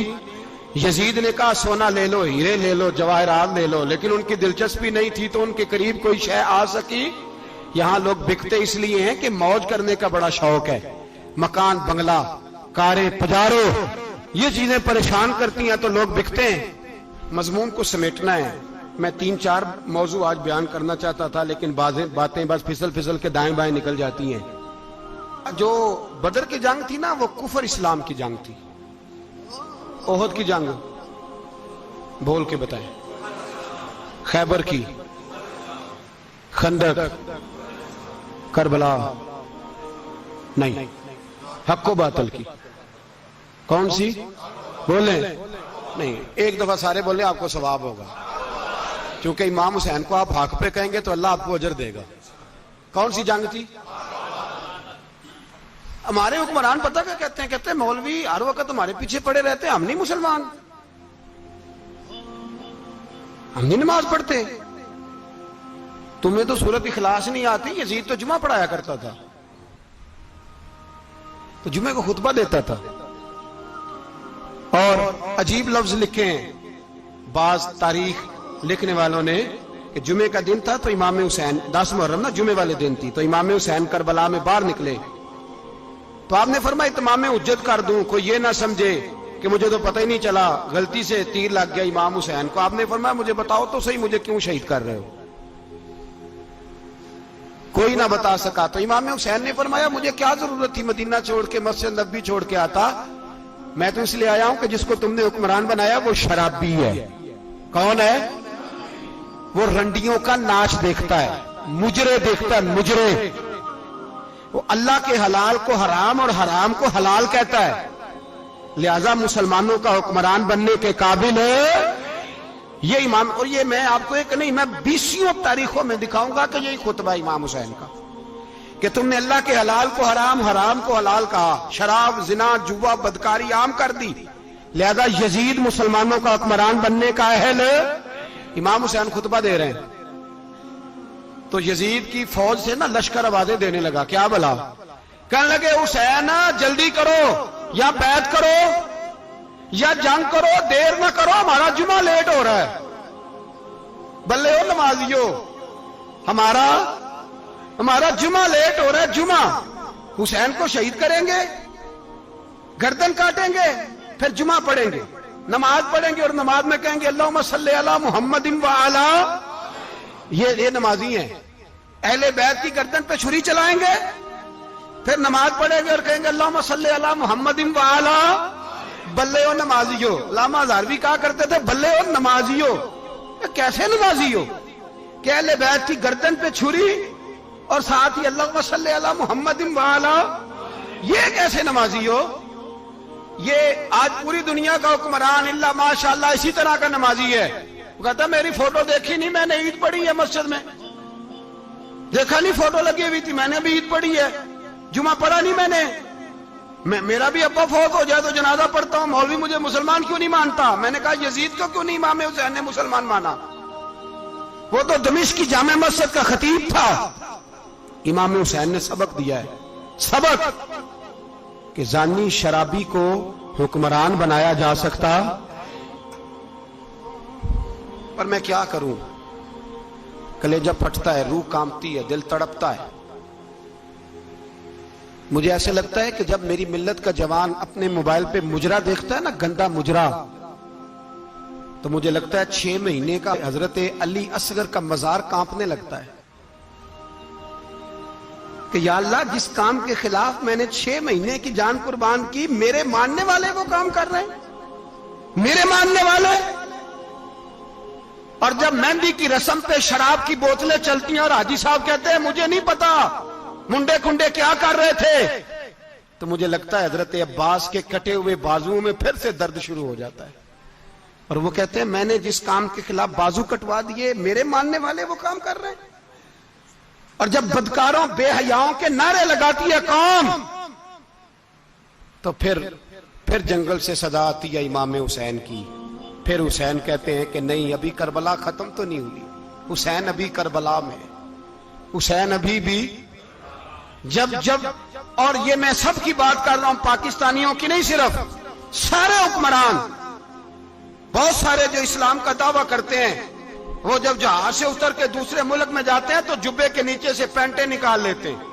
یزید نے کہا سونا لے لو، ہیرے لے لو، جواہرات لے لو، لیکن ان کی دلچسپی نہیں تھی تو ان کے قریب کوئی شے آ سکی. یہاں لوگ بکتے اس لیے ہیں کہ موج کرنے کا بڑا شوق ہے. مکان، بنگلہ، کاریں، پجارو، یہ چیزیں پریشان کرتی ہیں تو لوگ بکتے ہیں. مضمون کو سمیٹنا ہے. میں 3-4 موضوع آج بیان کرنا چاہتا تھا لیکن باتیں بس پھسل کے دائیں بائیں نکل جاتی ہیں. جو بدر کی جنگ تھی نا وہ کفر اسلام کی جنگ تھی. احد کی جنگ بول کے بتائیں. خیبر کی، خندق، کربلا نہیں، حق و باطل کی. کون سی بولیں؟ نہیں، ایک دفعہ سارے بولے آپ کو ثواب ہوگا، کیونکہ امام حسین کو آپ حق پہ کہیں گے تو اللہ آپ کو اجر دے گا. کون سی جنگ تھی؟ ہمارے حکمران پتہ کیا کہتے ہیں؟ کہتے ہیں مولوی ہر وقت ہمارے پیچھے پڑے رہتے ہیں، ہم نہیں مسلمان، ہم نہیں نماز پڑھتے. تمہیں تو سورت اخلاص نہیں آتی. یزید تو جمعہ پڑھایا کرتا تھا، تو جمعے کو خطبہ دیتا تھا. اور عجیب لفظ لکھے ہیں بعض تاریخ لکھنے والوں نے کہ جمعے کا دن تھا تو امام حسین 10 محرم نا جمعے والے دن تھی، تو امام حسین کربلا میں باہر نکلے تو آپ نے فرمایا اتمام حجت کر دوں، کوئی یہ نہ سمجھے کہ مجھے تو پتہ ہی نہیں چلا، غلطی سے تیر لگ گیا امام حسین کو. آپ نے فرمایا مجھے بتاؤ تو صحیح مجھے کیوں شہید کر رہے ہو؟ کوئی نہ بتا سکا. تو امام حسین نے فرمایا مجھے کیا ضرورت تھی مدینہ چھوڑ کے، مسجد نبوی چھوڑ کے آتا. میں تو اس لیے آیا ہوں کہ جس کو تم نے حکمران بنایا وہ شرابی ہے. کون ہے وہ؟ رنڈیوں کا ناچ دیکھتا ہے، مجرے دیکھتا ہے، مجرے. وہ اللہ کے حلال کو حرام اور حرام کو حلال کہتا ہے. لہذا مسلمانوں کا حکمران بننے کے قابل ہے یہ امام. اور یہ میں آپ کو ایک نہیں، میں 20 تاریخوں میں دکھاؤں گا کہ یہی خطبہ امام حسین کا کہ تم نے اللہ کے حلال کو حرام، حرام کو حلال کہا، شراب، زنا، جوا، بدکاری عام کر دی. لہذا یزید مسلمانوں کا حکمران بننے کا اہل. امام حسین خطبہ دے رہے ہیں تو یزید کی فوج سے نا لشکر آوازیں دینے لگا. کیا بلا؟ کہنے لگے حسین جلدی کرو، یا بیعت کرو یا جنگ کرو، دیر نہ کرو، ہمارا جمعہ لیٹ ہو رہا ہے. بلے ہو نمازیو، ہمارا جمعہ لیٹ ہو رہا ہے. جمعہ حسین کو شہید کریں گے، گردن کاٹیں گے، پھر جمعہ پڑھیں گے، نماز پڑھیں گے اور نماز میں کہیں گے اللہم صلی علی محمد وعلی. یہ نمازی ہیں. اہل بیت کی گردن پہ چھری چلائیں گے، پھر نماز پڑھیں گے اور کہیں گے اللہم صلی علی محمد وعلی. بلے ہو نمازیو. علامہ ہزاروی کہا کرتے تھے بلے ہو نمازیو. کیسے نمازیو کہ اہل بیت کی گردن پہ چھری اور ساتھ ہی اللہم صلی علی محمد وعلی؟ یہ کیسے نمازی ہو؟ یہ آج پوری دنیا کا حکمران اللہ ماشاءاللہ اسی طرح کا نمازی ہے. وہ کہتا میری فوٹو دیکھی نہیں، میں نے عید پڑھی ہے مسجد میں. دیکھا نہیں فوٹو لگی ہوئی تھی، میں نے بھی عید پڑھی ہے، جمعہ پڑھا نہیں میں نے. میرا بھی ابا فوت ہو جائے تو جنازہ پڑھتا ہوں. مولوی مجھے مسلمان کیوں نہیں مانتا؟ میں نے کہا یزید کو کیوں نہیں امام حسین نے مسلمان مانا؟ وہ تو دمشق کی جامع مسجد کا خطیب تھا. امام حسین نے سبق دیا ہے، سبق کہ زانی شرابی کو حکمران بنایا جا سکتا. پر میں کیا کروں، کلیجہ پھٹتا ہے، روح کانپتی ہے، دل تڑپتا ہے. مجھے ایسے لگتا ہے کہ جب میری ملت کا جوان اپنے موبائل پہ مجرا دیکھتا ہے نا، گندا مجرا، تو مجھے لگتا ہے 6 مہینے کا حضرت علی اصغر کا مزار کانپنے لگتا ہے کہ یا اللہ جس کام کے خلاف میں نے 6 مہینے کی جان قربان کی، میرے ماننے والے وہ کام کر رہے ہیں، میرے ماننے والے. اور جب مہندی کی رسم پہ شراب کی بوتلیں چلتی ہیں اور حاجی صاحب کہتے ہیں مجھے نہیں پتا منڈے کنڈے کیا کر رہے تھے، تو مجھے لگتا ہے حضرت عباس کے کٹے ہوئے بازوؤں میں پھر سے درد شروع ہو جاتا ہے. اور وہ کہتے ہیں میں نے جس کام کے خلاف بازو کٹوا دیے، میرے ماننے والے وہ کام کر رہے ہیں. اور جب بدکاروں بے حیاؤں کے نعرے لگاتی ہے قوم تو پھر جنگل سے صدا آتی ہے امام حسین کی. پھر حسین کہتے ہیں کہ نہیں، ابھی کربلا ختم تو نہیں ہوئی، حسین ابھی کربلا میں، حسین ابھی بھی جب اور یہ میں سب کی بات کر رہا ہوں، پاکستانیوں کی نہیں، صرف سارے حکمران، بہت سارے جو اسلام کا دعویٰ کرتے ہیں، وہ جب جہاز سے اتر کے دوسرے ملک میں جاتے ہیں تو جبے کے نیچے سے پینٹیں نکال لیتے ہیں.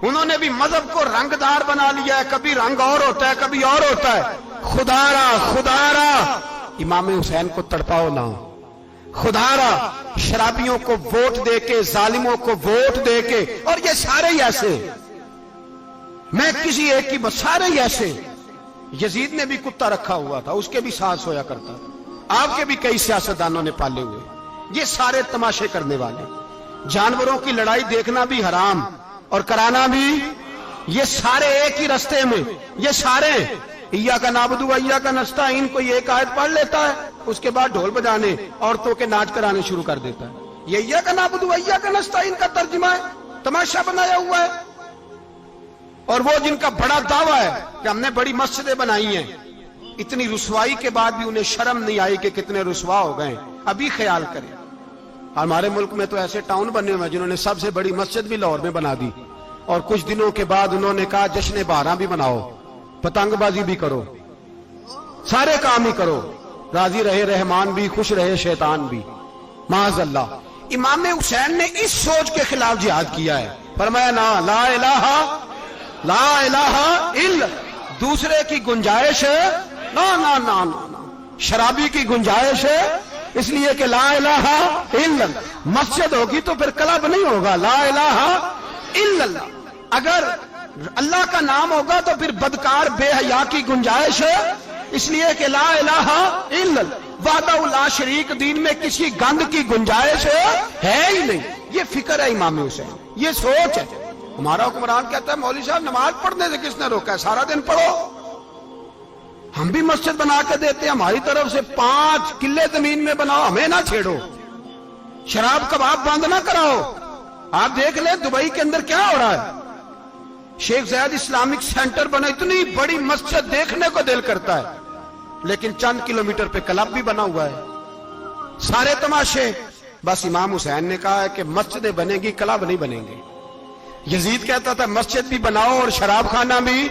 انہوں نے بھی مذہب کو رنگ دار بنا لیا ہے، کبھی رنگ اور ہوتا ہے کبھی اور ہوتا ہے. خدا را امام حسین کو تڑپاؤ نہ، خدا را شرابیوں کو ووٹ دے کے، ظالموں کو ووٹ دے کے، اور یہ سارے ہی ایسے، میں کسی ایک کی بس، سارے ہی ایسے. یزید نے بھی کتا رکھا ہوا تھا، اس کے بھی سانس ہویا کرتا تھا، آپ کے بھی کئی سیاستدانوں نے پالے ہوئے. یہ سارے تماشے کرنے والے، جانوروں کی لڑائی دیکھنا بھی حرام اور کرانا بھی، یہ سارے ایک ہی رستے میں، یہ سارے ایاک نعبد و ایاک نستعین، کوئی ایک آیت پڑھ لیتا ہے، اس کے بعد ڈھول بجانے، عورتوں کے ناچ کرانے شروع کر دیتا ہے. یہ ایاک نعبد و ایاک نستعین کا ترجمہ ہے، تماشا بنایا ہوا ہے. اور وہ جن کا بڑا دعویٰ ہے کہ ہم نے بڑی مسجدیں بنائی ہیں، اتنی رسوائی کے بعد بھی انہیں شرم نہیں آئی کہ کتنے رسوا ہو گئے. ابھی خیال کریں، ہمارے ملک میں تو ایسے ٹاؤن بنے ہوئے ہیں جنہوں نے سب سے بڑی مسجد بھی لاہور میں بنا دی، اور کچھ دنوں کے بعد انہوں نے کہا جشن بہاراں بھی بناؤ، پتنگ بازی بھی کرو، سارے کام ہی کرو، راضی رہے رحمان بھی، خوش رہے شیطان بھی. معاذ اللہ. امام حسین نے اس سوچ کے خلاف جہاد کیا ہے، فرمایا نا لا الہ الا، دوسرے کی گنجائش ہے نا، شرابی کی گنجائش ہے، اس لیے کہ لا الہ الا، مسجد ہوگی تو پھر کلب نہیں ہوگا، لا الہ الا اللہ. اگر اللہ کا نام ہوگا تو پھر بدکار بے حیا کی گنجائش ہے، اس لیے کہ لا الہ الا اللہ، وحدہ لا شریک دین میں کسی گند کی گنجائش ہے ہی نہیں. یہ فکر ہے امام حسین، یہ سوچ ہے. ہمارا حکمران کہتا ہے مولوی صاحب نماز پڑھنے سے کس نے روکا ہے، سارا دن پڑھو. ہم بھی مسجد بنا کے دیتے ہیں، ہماری طرف سے 5 کلے زمین میں بناؤ، ہمیں نہ چھیڑو. شراب کباب بند نہ کراؤ. آپ دیکھ لیں دبئی کے اندر کیا ہو رہا ہے، شیخ زید اسلامک سینٹر بنا، اتنی بڑی مسجد دیکھنے کو دل کرتا ہے، لیکن چند کلومیٹر پہ کلب بھی بنا ہوا ہے، سارے تماشے. بس امام حسین نے کہا ہے کہ مسجدیں بنے گی، کلب نہیں بنیں گے. یزید کہتا تھا مسجد بھی بناؤ اور شراب خانہ بھی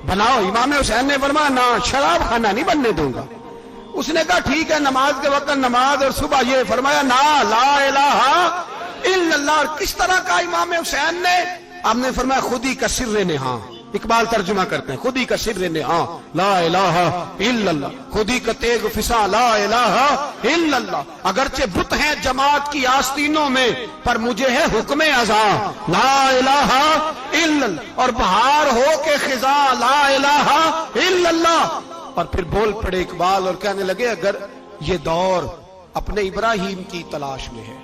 بناؤ. امام حسین نے فرمایا نہ، شراب خانہ نہیں بننے دوں گا. اس نے کہا ٹھیک ہے، نماز کے وقت نماز اور صبح یہ. فرمایا نا لا الہ الا اللہ. اور کس طرح کا امام حسین نے، آپ نے فرمایا خودی کا سر نہاں. اقبال ترجمہ کرتے ہیں خودی کا سر نہاں لا الہ الا اللہ، خودی کا تیغ فساں لا الہ الا اللہ. اگرچہ بت ہیں جماعت کی آستینوں میں، پر مجھے ہے حکم ازاں لا الہ الا اللہ. اور بہار ہو کے خزاں لا الہ الا اللہ. اور پھر بول پڑے اقبال اور کہنے لگے اگر یہ دور اپنے ابراہیم کی تلاش میں ہے،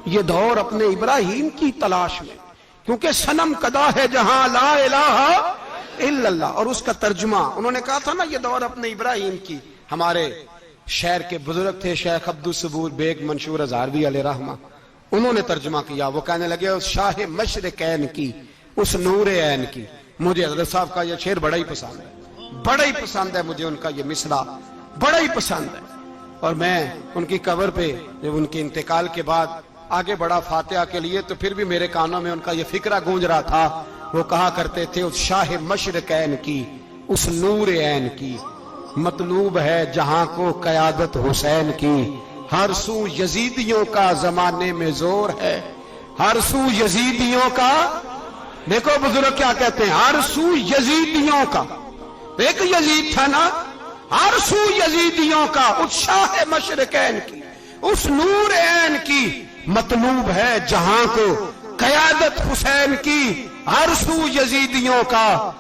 یہ دور اپنے ابراہیم کی تلاش میں، کیونکہ صنم کدا ہے جہاں لا الہ الا اللہ. اور اس کا ترجمہ انہوں نے کہا تھا نا یہ دور اپنے ابراہیم کی. ہمارے شہر کے بزرگ تھے شیخ عبدالصبور بیگ منشور ہزاروی علیہ رحمہ، انہوں نے ترجمہ کیا. وہ کہنے لگے اس شاہ مشرقین کی، اس نور عین کی. مجھے حضرت صاحب کا یہ شعر بڑا ہی پسند ہے، بڑا ہی پسند ہے مجھے، ان کا یہ مصرع بڑا ہی پسند ہے. اور میں ان کی قبر پہ جب ان کے انتقال کے بعد آگے بڑھا فاتحہ کے لیے تو پھر بھی میرے کانوں میں ان کا یہ فکرہ گونج رہا تھا. وہ کہا کرتے تھے اس شاہ مشرقین کی، اس نور عین کی، مطلوب ہے جہاں کو قیادت حسین کی. ہر سو یزیدیوں کا زمانے میں زور ہے، ہر سو یزیدیوں کا. دیکھو بزرگ کیا کہتے ہیں، ہر سو یزیدیوں کا. ایک یزید تھا نا، ہر سو یزیدیوں کا، اس شاہ مشرقین کی، اس نور عین کی، مطلوب ہے جہاں کو قیادت حسین کی. ہر سو یزیدیوں کا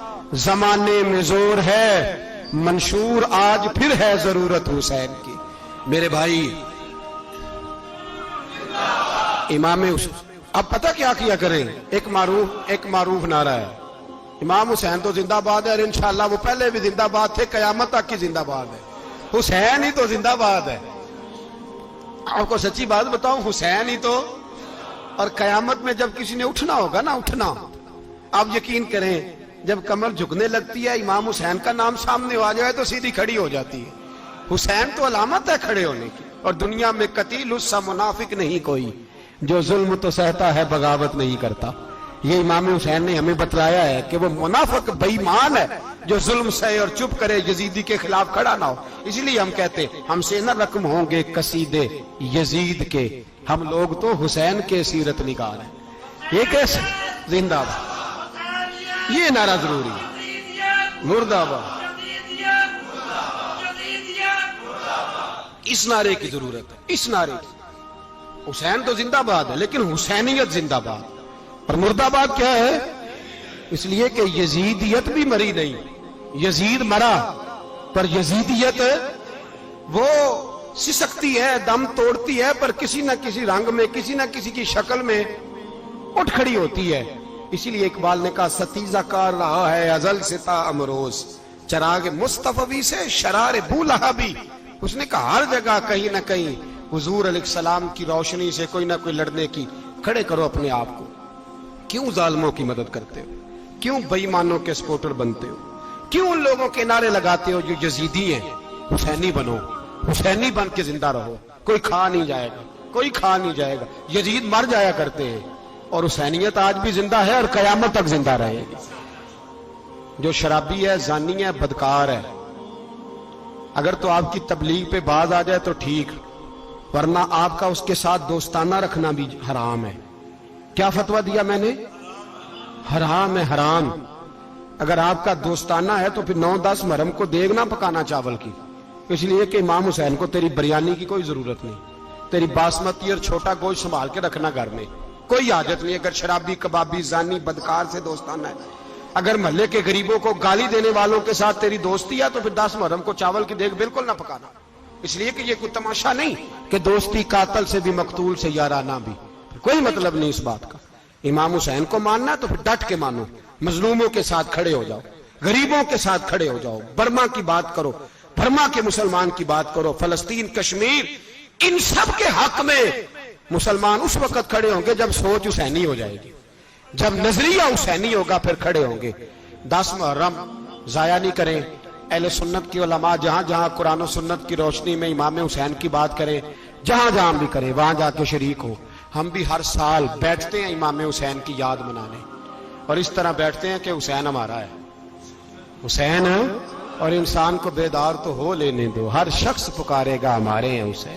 زمانے میں زور ہے، منشور آج پھر ہے ضرورت حسین کی. میرے بھائی امام حسین، اب پتہ کیا کریں، ایک معروف نعرہ ہے، امام حسین تو زندہ باد ہے، اور انشاءاللہ وہ پہلے بھی زندہ باد تھے، قیامت تک کی زندہ باد ہے. حسین ہی تو زندہ باد ہے. آپ کو سچی بات بتاؤں، حسین ہی تو. اور قیامت میں جب کسی نے اٹھنا ہوگا نا، اٹھنا، آپ یقین کریں جب کمر جھکنے لگتی ہے امام حسین کا نام سامنے آ جائے تو سیدھی کھڑی ہو جاتی ہے۔ حسین تو علامت ہے کھڑے ہونے کی، اور دنیا میں قتیل اس سا منافق نہیں کوئی جو ظلم تو سہتا ہے بغاوت نہیں کرتا۔ یہ امام حسین نے ہمیں بتلایا ہے کہ وہ منافق بے ایمان ہے جو ظلم سہے اور چپ کرے، یزیدی کے خلاف کھڑا نہ ہو۔ اسی لیے ہم کہتے ہیں ہم سے نہ رقم ہوں گے قصیدے یزید کے، ہم لوگ تو حسین کے سیرت نگار ہیں۔ یہ کیسے زندہ باد، یہ نعرہ ضروری ہے، مرد آباد، اس نعرے کی ضرورت ہے، اس نعرے کی۔ حسین تو زندہ باد ہے لیکن حسینیت زندہ باد، اور مرد آباد کیا ہے؟ اس لیے کہ یزیدیت بھی مری نہیں، یزید مرا پر یزیدیت وہ سسکتی ہے، دم توڑتی ہے، پر کسی نہ کسی رنگ میں، کسی نہ کسی کی شکل میں اٹھ کھڑی ہوتی ہے۔ اسی لیے اقبال نے کہا ستیزہ کار رہا ہے ازل سے تا امروز، چراغ مصطفی سے شرار بولہبی۔ اس نے کہا ہر جگہ کہیں نہ کہیں حضور علیہ السلام کی روشنی سے کوئی نہ کوئی لڑنے کی کھڑے کرو اپنے آپ کو۔ کیوں ظالموں کی مدد کرتے ہو؟ کیوں بے ایمانوں کے سپورٹر بنتے ہو؟ کیوں ان لوگوں کے نعرے لگاتے ہو جو یزیدی ہیں؟ حسینی بنو، حسینی بن کے زندہ رہو، کوئی کھا نہیں جائے گا، کوئی کھا نہیں جائے گا۔ یزید مر جایا کرتے ہیں اور حسینیت آج بھی زندہ ہے اور قیامت تک زندہ رہے گی۔ جو شرابی ہے، زانی ہے، بدکار ہے، اگر تو آپ کی تبلیغ پہ باز آ جائے تو ٹھیک، ورنہ آپ کا اس کے ساتھ دوستانہ رکھنا بھی حرام ہے۔ کیا فتویٰ دیا میں نے؟ حرام ہے، حرام۔ اگر آپ کا دوستانہ ہے تو پھر 9-10 محرم کو دیگ نہ پکانا چاول کی، اس لیے کہ امام حسین کو تیری بریانی کی کوئی ضرورت نہیں، تیری باسمتی اور چھوٹا گوشت سنبھال کے رکھنا گھر میں، کوئی حاجت نہیں۔ اگر شرابی، کبابی، زانی، بدکار سے دوستانہ ہے، اگر محلے کے غریبوں کو گالی دینے والوں کے ساتھ تیری دوستی ہے تو پھر 10 محرم کو چاول کی دیگ بالکل نہ پکانا، اس لیے کہ یہ کوئی تماشا نہیں کہ دوستی قاتل سے بھی مقتول سے یارانہ بھی، کوئی مطلب نہیں اس بات کا۔ امام حسین کو ماننا ہے تو پھر ڈٹ کے مانو، مظلوموں کے ساتھ کھڑے ہو جاؤ، غریبوں کے ساتھ کھڑے ہو جاؤ، برما کی بات کرو، برما کے مسلمان کی بات کرو، فلسطین، کشمیر، ان سب کے حق میں مسلمان اس وقت کھڑے ہوں گے جب سوچ حسینی ہو جائے گی، جب نظریہ حسینی ہوگا پھر کھڑے ہوں گے۔ 10 محرم ضائع نہیں کریں۔ اہل سنت کی علماء جہاں جہاں قرآن و سنت کی روشنی میں امام حسین کی بات کریں، جہاں جہاں بھی کریں، وہاں جا کے شریک ہو۔ ہم بھی ہر سال بیٹھتے ہیں امام حسین کی یاد منانے، اور اس طرح بیٹھتے ہیں کہ حسین ہمارا ہے، حسین ہے، اور انسان کو بیدار تو ہو لینے دو، ہر شخص پکارے گا ہمارے ہیں حسین۔